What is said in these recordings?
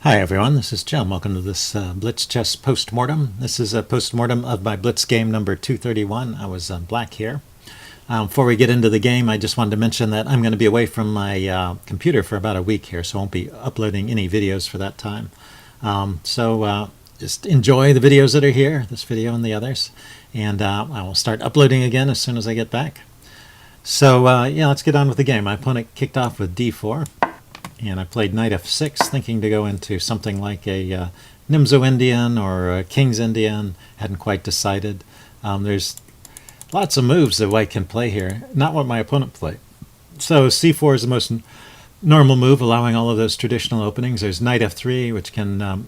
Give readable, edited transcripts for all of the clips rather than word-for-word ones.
Hi everyone, this is Jim. Welcome to this Blitz chess postmortem. This is a postmortem of my Blitz game number 231. I was black here. Before we get into the game, I just wanted to mention that I'm going to be away from my computer for about a week here, so I won't be uploading any videos for that time. Just enjoy the videos that are here, this video and the others, and I will start uploading again as soon as I get back. So yeah, let's get on with the game. My opponent kicked off with d4. And I played knight f6, thinking to go into something like a Bogo-Indian or a King's Indian. Hadn't quite decided. There's lots of moves that white can play here, not what my opponent played. So c4 is the most normal move, allowing all of those traditional openings. There's knight f3, which can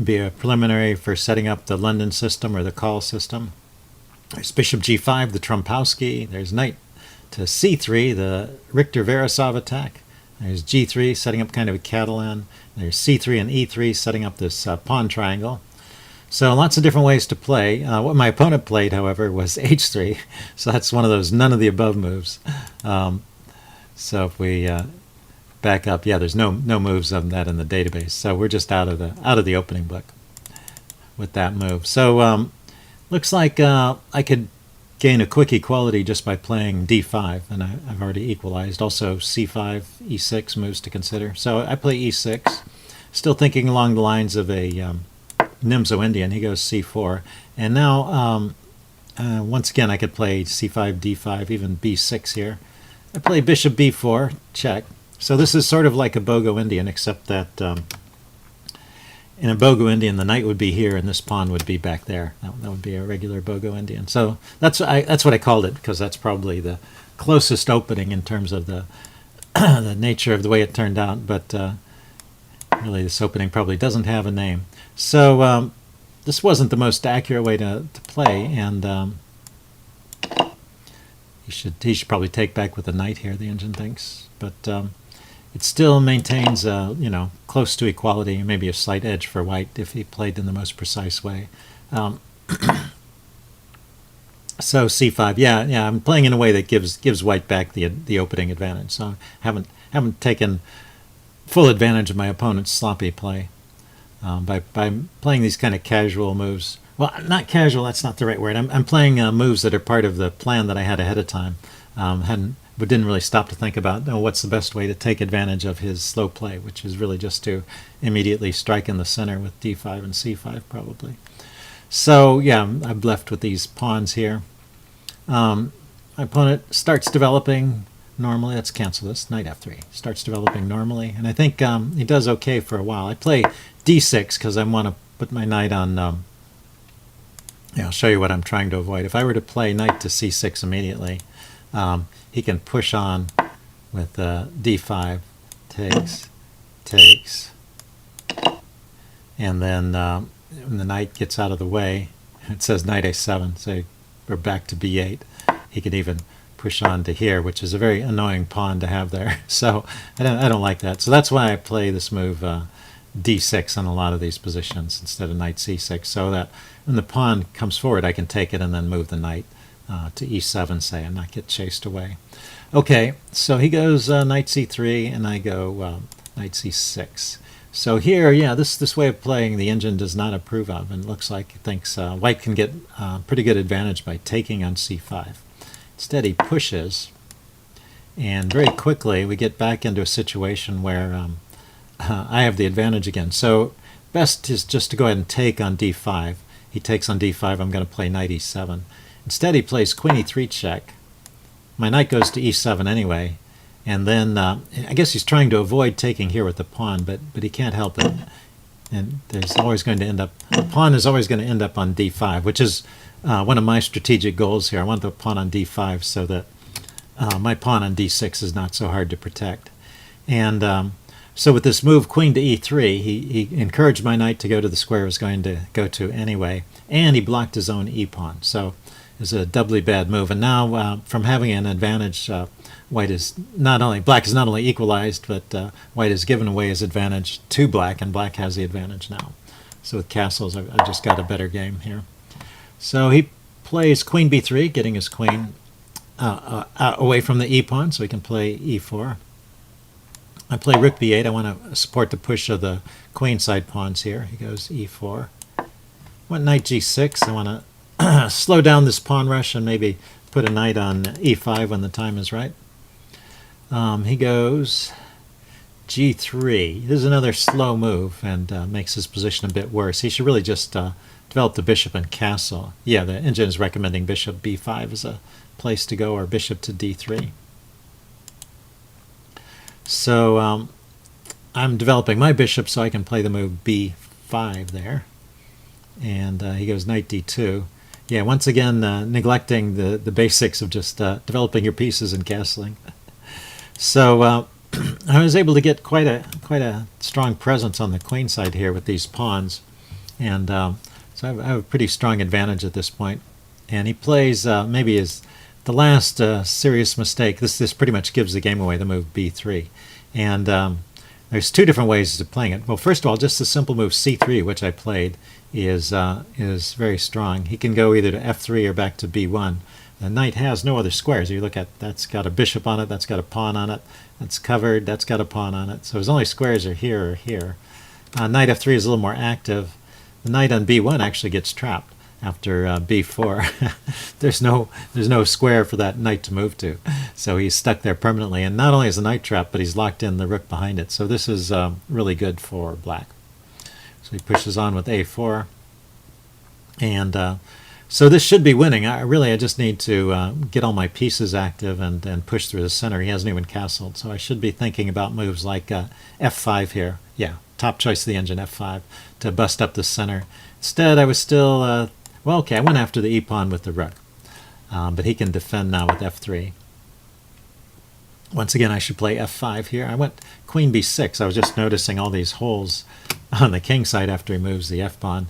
be a preliminary for setting up the London system or the call system. There's bishop g5, the Trompowsky. There's knight to c3, the Richter-Verasov attack. There's g3, setting up kind of a Catalan. There's c3 and e3, setting up this pawn triangle. So lots of different ways to play. What my opponent played, however, was h3. So that's one of those none of the above moves. So if we back up, yeah, there's no moves of that in the database. So we're just out of the opening book with that move. So looks like I could gain a quick equality just by playing d5, and I've already equalized. Also c5, e6 moves to consider. So I play e6, still thinking along the lines of a Bogo-Indian. He goes c4, and now once again I could play c5, d5, even b6 here. I play bishop b4, check. So this is sort of like a Bogo-Indian, except that in a Bogo-Indian, the knight would be here and this pawn would be back there. That would be a regular Bogo-Indian. So that's what I called it, because that's probably the closest opening in terms of the the nature of the way it turned out. But really, this opening probably doesn't have a name. So this wasn't the most accurate way to play, and he should probably take back with the knight here, the engine thinks. But it still maintains, close to equality, maybe a slight edge for white if he played in the most precise way. So c5, yeah, I'm playing in a way that gives white back the opening advantage. So I haven't taken full advantage of my opponent's sloppy play by playing these kind of casual moves. Well, not casual. That's not the right word. I'm playing moves that are part of the plan that I had ahead of time. But didn't really stop to think about what's the best way to take advantage of his slow play, which is really just to immediately strike in the center with d5 and c5 probably. So yeah, I'm left with these pawns here. My opponent starts developing normally. Let's cancel this. Knight f3. Starts developing normally, and I think he does okay for a while. I play d6 because I want to put my knight on... I'll show you what I'm trying to avoid. If I were to play knight to c6 immediately, he can push on with d5, takes, and then when the knight gets out of the way, it says knight a7, so we're back to b8. He could even push on to here, which is a very annoying pawn to have there. So I don't like that. So that's why I play this move d6 on a lot of these positions instead of knight c6, so that when the pawn comes forward, I can take it and then move the knight to e7, say, and not get chased away. Okay, so he goes knight c3, and I go knight c6. So here, yeah, this way of playing the engine does not approve of, and it looks like it thinks white can get pretty good advantage by taking on c5. Instead, he pushes, and very quickly we get back into a situation where I have the advantage again. So best is just to go ahead and take on d5. He takes on d5, I'm going to play knight e7. Instead, he plays queen e3 check. My knight goes to e7 anyway, and then I guess he's trying to avoid taking here with the pawn, but he can't help it. And there's always going to end up, the pawn is always going to end up on d5, which is one of my strategic goals here. I want the pawn on d5 so that my pawn on d6 is not so hard to protect. And so with this move, queen to e3, he encouraged my knight to go to the square I was going to go to anyway, and he blocked his own e-pawn. So it's a doubly bad move. And now, from having an advantage, black is not only equalized, but white has given away his advantage to black, and black has the advantage now. So with castles, I've just got a better game here. So he plays queen b3, getting his queen away from the e-pawn, so he can play e4. I play rook b8. I want to support the push of the queenside pawns here. He goes e4. Went knight g6. I want to slow down this pawn rush and maybe put a knight on e5 when the time is right. He goes g3. This is another slow move and makes his position a bit worse. He should really just develop the bishop and castle. Yeah, the engine is recommending bishop b5 as a place to go, or bishop to d3. So I'm developing my bishop so I can play the move b5 there. And he goes knight d2. Yeah, once again, neglecting the basics of just developing your pieces and castling. So I was able to get quite a strong presence on the queen side here with these pawns, and so I have a pretty strong advantage at this point. And he plays maybe the last serious mistake. This pretty much gives the game away. The move b3, and there's two different ways of playing it. Well, first of all, just the simple move c3, which I played, is very strong. He can go either to f3 or back to b1. The knight has no other squares. You look at, that's got a bishop on it, that's got a pawn on it, that's covered, that's got a pawn on it. So his only squares are here or here. Knight f3 is a little more active. The knight on b1 actually gets trapped after b4. there's no square for that knight to move to. So he's stuck there permanently. And not only is the knight trapped, but he's locked in the rook behind it. So this is really good for black. So he pushes on with a4. And so this should be winning. I just need to get all my pieces active and push through the center. He hasn't even castled, so I should be thinking about moves like f5 here. Yeah, top choice of the engine, f5, to bust up the center. Instead, I was still, well, okay, I went after the e-pawn with the rook, but he can defend now with f3. Once again, I should play f5 here. I went queen b6. I was just noticing all these holes on the king side after he moves the f-pawn,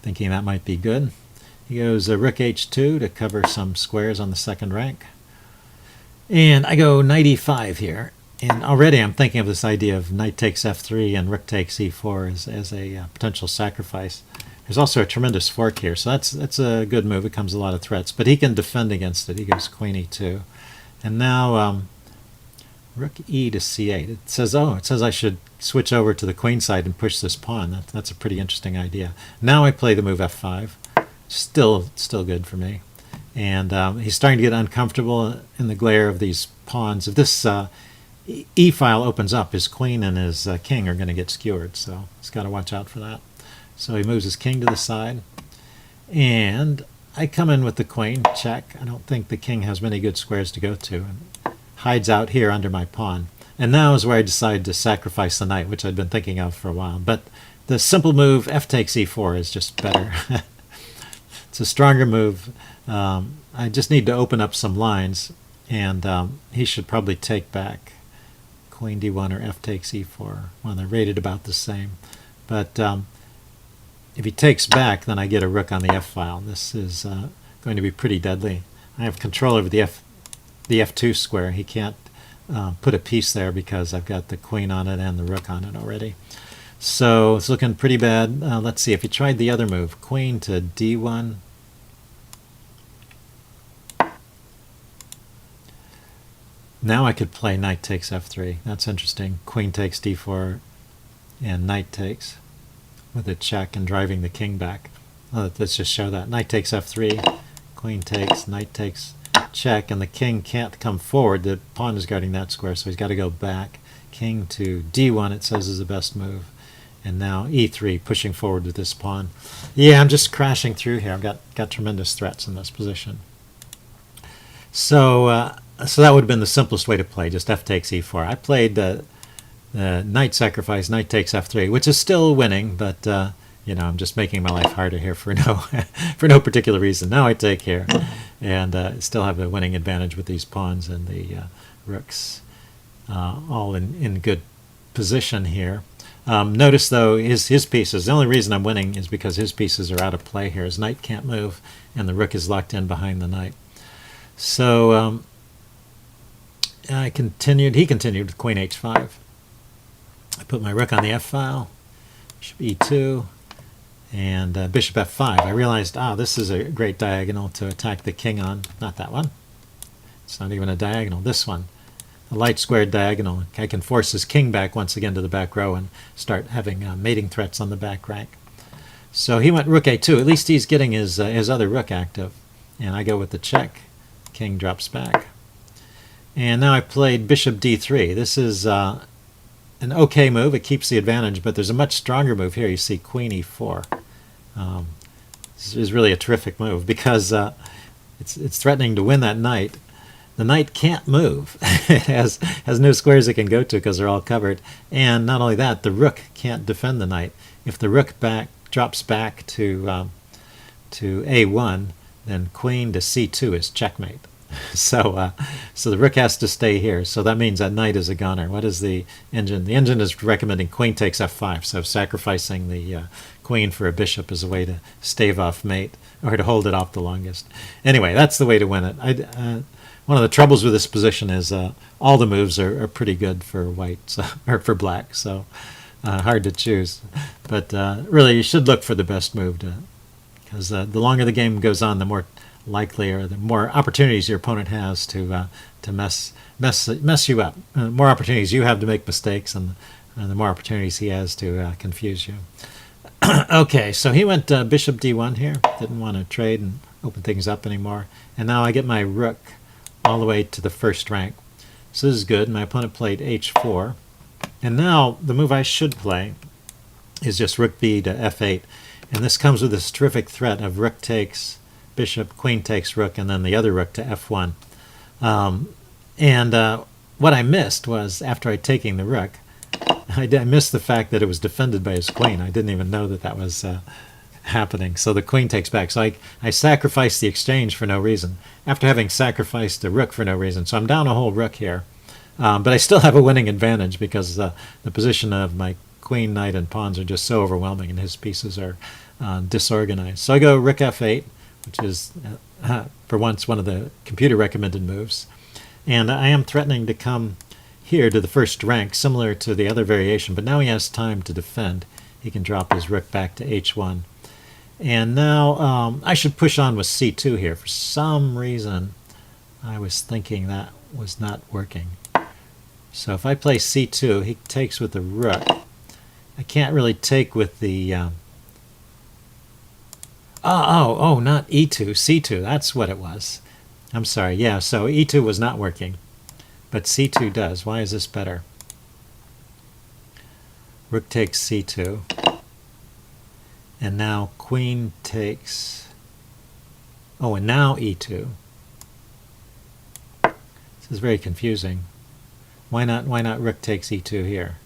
thinking that might be good. He goes rook h2 to cover some squares on the second rank. And I go knight e5 here. And already I'm thinking of this idea of knight takes f3 and rook takes e4 as a potential sacrifice. There's also a tremendous fork here, so that's a good move. It comes with a lot of threats. But he can defend against it. He goes queen e2. And now rook e to c8. It says I should switch over to the queen side and push this pawn. That's a pretty interesting idea. Now I play the move f5. Still good for me. And he's starting to get uncomfortable in the glare of these pawns. If this e-file opens up, his queen and his king are going to get skewered, so he's got to watch out for that. So he moves his king to the side, and I come in with the queen, check. I don't think the king has many good squares to go to, and hides out here under my pawn. And now is where I decide to sacrifice the knight, which I'd been thinking of for a while. But the simple move f takes e4 is just better. It's a stronger move. I just need to open up some lines, and he should probably take back queen d1 or f takes e4. Well, they're rated about the same. But if he takes back, then I get a rook on the f-file. This is going to be pretty deadly. I have control over the f2 square. He can't put a piece there because I've got the queen on it and the rook on it already. So it's looking pretty bad. Let's see, if he tried the other move, queen to d1. Now I could play knight takes f3. That's interesting. Queen takes d4 and knight takes with a check and driving the king back. Let's just show that. Knight takes f3, queen takes, knight takes, check, and the king can't come forward. The pawn is guarding that square, so he's got to go back. King to d1, it says, is the best move. And now e3, pushing forward with this pawn. Yeah, I'm just crashing through here. I've got tremendous threats in this position. So that would have been the simplest way to play, just f takes e4. I played the knight sacrifice, knight takes f3, which is still winning, but I'm just making my life harder here for no particular reason. Now I take here, and still have a winning advantage with these pawns and the rooks all in good position here. Notice though his pieces. The only reason I'm winning is because his pieces are out of play here. His knight can't move, and the rook is locked in behind the knight. So he continued with queen h5. I put my rook on the f-file, bishop e2, and bishop f5. I realized, this is a great diagonal to attack the king on. Not that one. It's not even a diagonal. This one. a light squared diagonal. I can force his king back once again to the back row and start having mating threats on the back rank. So he went rook a2. At least he's getting his other rook active. And I go with the check. King drops back. And now I played bishop d3. This is an okay move. It keeps the advantage, but there's a much stronger move here. You see queen e4. This is really a terrific move because it's threatening to win that knight. The knight can't move. It has no squares it can go to because they're all covered. And not only that, the rook can't defend the knight. If the rook drops back to a1, then queen to c2 is checkmate. So the rook has to stay here. So that means that knight is a goner. What is the engine? The engine is recommending queen takes f5. So sacrificing the queen for a bishop is a way to stave off mate, or to hold it off the longest. Anyway, that's the way to win it. One of the troubles with this position is all the moves are pretty good for white, or for black. So hard to choose. But really, you should look for the best move, because the longer the game goes on, the more likely, or the more opportunities your opponent has to mess you up. The more opportunities you have to make mistakes, and the more opportunities he has to confuse you. Okay, so he went bishop d1 here. Didn't want to trade and open things up anymore. And now I get my rook all the way to the first rank. So this is good. My opponent played h4. And now the move I should play is just rook b to f8. And this comes with this terrific threat of rook takes bishop, queen takes rook, and then the other rook to f1. What I missed was, after I'd taken the rook, I missed the fact that it was defended by his queen. I didn't even know that was happening. So the queen takes back. So I sacrificed the exchange for no reason, after having sacrificed the rook for no reason. So I'm down a whole rook here. But I still have a winning advantage because the position of my queen, knight, and pawns are just so overwhelming, and his pieces are disorganized. So I go rook f8, which is, for once, one of the computer-recommended moves. And I am threatening to come here to the first rank, similar to the other variation, but now he has time to defend. He can drop his rook back to h1. And now I should push on with c2 here. For some reason, I was thinking that was not working. So if I play c2, he takes with the rook. I can't really take with the... not e2, c2, that's what it was. I'm sorry, yeah, so e2 was not working, but c2 does. Why is this better? Rook takes c2, and now queen takes... Oh, and now e2. This is very confusing. Why not rook takes e2 here?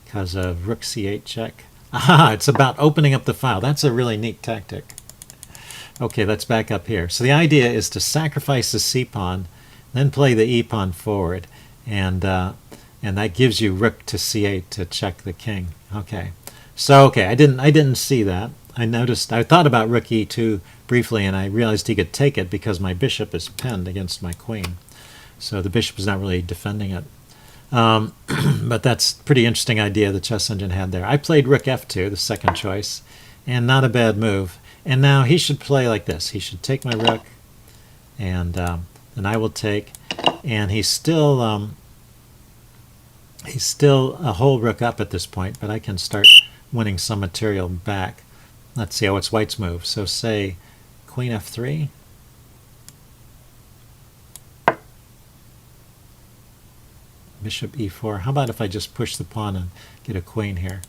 Because of rook c8 check. Aha, it's about opening up the file. That's a really neat tactic. Okay, let's back up here. So the idea is to sacrifice the c-pawn, then play the e-pawn forward, and that gives you rook to c8 to check the king. Okay, so I didn't see that. I thought about rook e2 briefly, and I realized he could take it because my bishop is pinned against my queen. So the bishop is not really defending it. But that's a pretty interesting idea the chess engine had there. I played rook f2, the second choice, and not a bad move. And now he should play like this. He should take my rook, and then I will take, and he's still a whole rook up at this point, but I can start winning some material back. Let's see how it's white's move. So say queen f3. Bishop e4. How about if I just push the pawn and get a queen here?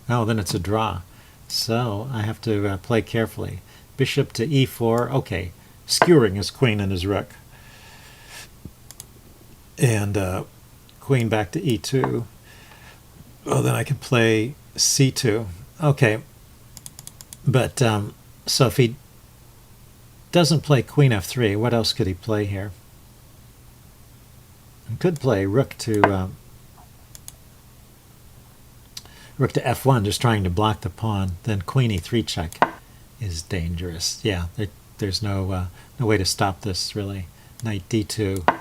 Oh, then it's a draw. So I have to play carefully. Bishop to e4. Okay, skewering his queen and his rook. And queen back to e2. Well, then I can play c2. Okay, but so if he doesn't play queen f3, what else could he play here? He could play rook to f1, just trying to block the pawn. Then queen e3 check is dangerous. Yeah, there's no way to stop this really. Knight d2,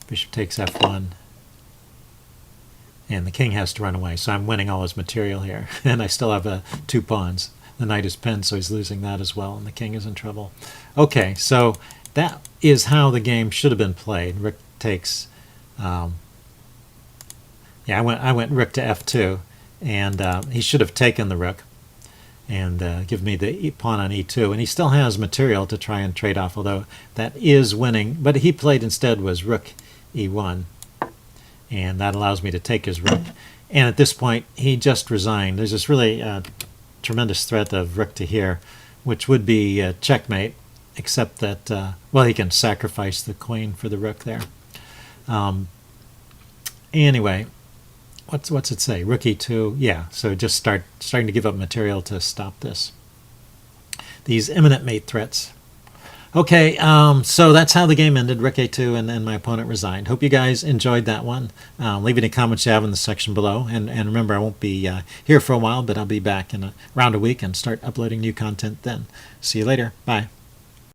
bishop takes f1, and the king has to run away. So I'm winning all his material here, and I still have 2 pawns. the knight is pinned, so he's losing that as well, and the king is in trouble. Okay, so that is how the game should have been played. Rook takes... yeah, I went rook to f2, and he should have taken the rook and give me the pawn on e2, and he still has material to try and trade off, although that is winning. But he played instead was rook e1, and that allows me to take his rook. And at this point, he just resigned. There's this really tremendous threat of rook to here, which would be checkmate, except that, well, he can sacrifice the queen for the rook there. Anyway, what's it say? Rook e2, yeah, so just starting to give up material to stop this. These imminent mate threats. Okay, so that's how the game ended, rook a2, and then my opponent resigned. Hope you guys enjoyed that one. Leave any comments you have in the section below. And remember, I won't be here for a while, but I'll be back in around a week and start uploading new content then. See you later. Bye.